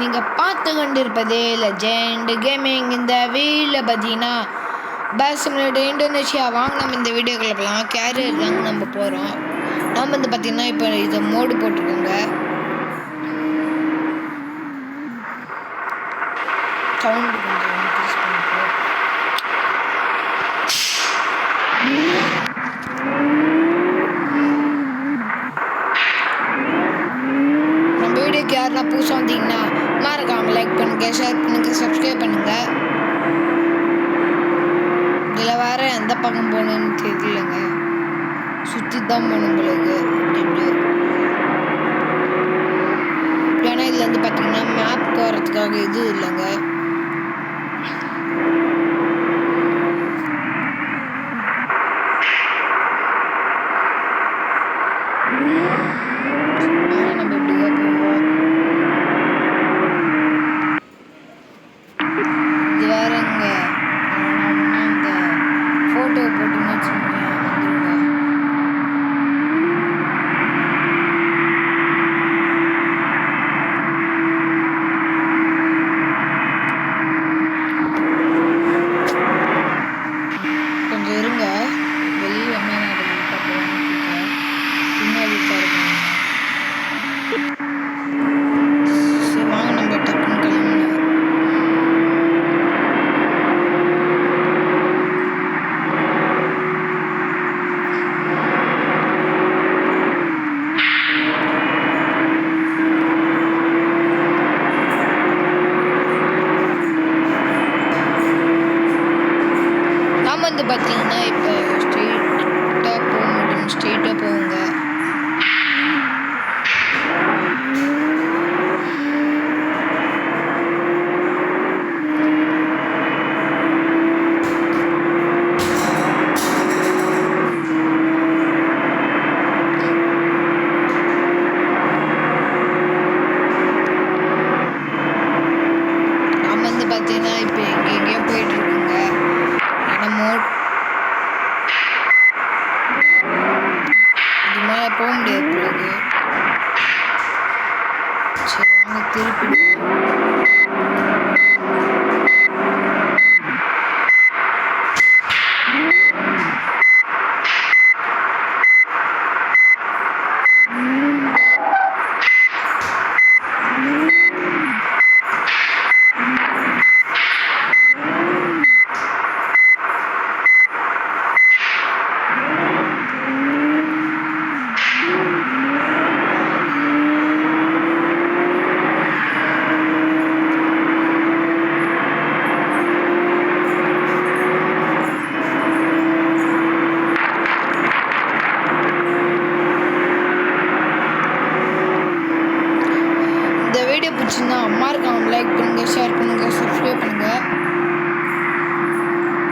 நீங்கள் பார்த்து கொண்டிருப்பது லெஜெண்ட் கேமிங். இந்த வீடியோவில் பார்த்தீங்கன்னா பஸ் சிமுலேட்டர் இந்தோனேஷியா வாங்க நம்ம இந்த வீடியோக்குள்ள போகலாம். கேரியர் தாங்க நம்ம போகிறோம். நம்ம வந்து பார்த்தீங்கன்னா இப்போ இதை மோடு போட்டுக்கோங்க. சவுண்டு கொஞ்சம் இன்க்ரீஸ் பண்ணிக்கோ. நம்ம வீடியோக்கு யாருன்னா புதுசாக வந்தீங்கன்னா மறக்காம லைக் பண்ணுங்க, ஷேர் பண்ணுங்க, சப்ஸ்கிரைப் பண்ணுங்க. இதில் வேற எந்த பக்கம் போகணுன்னு தெரியலங்க, சுற்றி தான் போகணும் உங்களுக்கு. ஏன்னா இதில் வந்து பார்த்தீங்கன்னா மேப் போகிறதுக்காக இது இல்லைங்க. நம்ம இப்படிதான் போவோம். இது வேறங்க அந்த ஃபோட்டோ போட்டுன்னு வச்சுக்கோங்க, வந்துருங்க. கொஞ்சம் இருங்க, வெளியே என்ன நடக்குது பார்க்கலாம். பின்னாடி பாருங்க. சரி வாங்க நம்ம டக்குன்னு கிளம்புங்க. நாம் வந்து பார்த்தீங்கன்னா இப்போ ஸ்ட்ரெயிட்டாக போக முடியும். ஸ்ட்ரெயிட்டாக போங்க. நாம் வந்து பார்த்தீங்கன்னா இப்போ எங்கேயோ போயிட்டு இருக்கோங்க. ஏன்னா மோட் இது மேலே போக முடியாது பிறகு. சரி வாங்க திருப்பி. இந்த வீடியோ பிடிச்சிருந்தா மறக்காம லைக் பண்ணுங்க, ஷேர் பண்ணுங்க, சப்ஸ்கிரைப் பண்ணுங்க.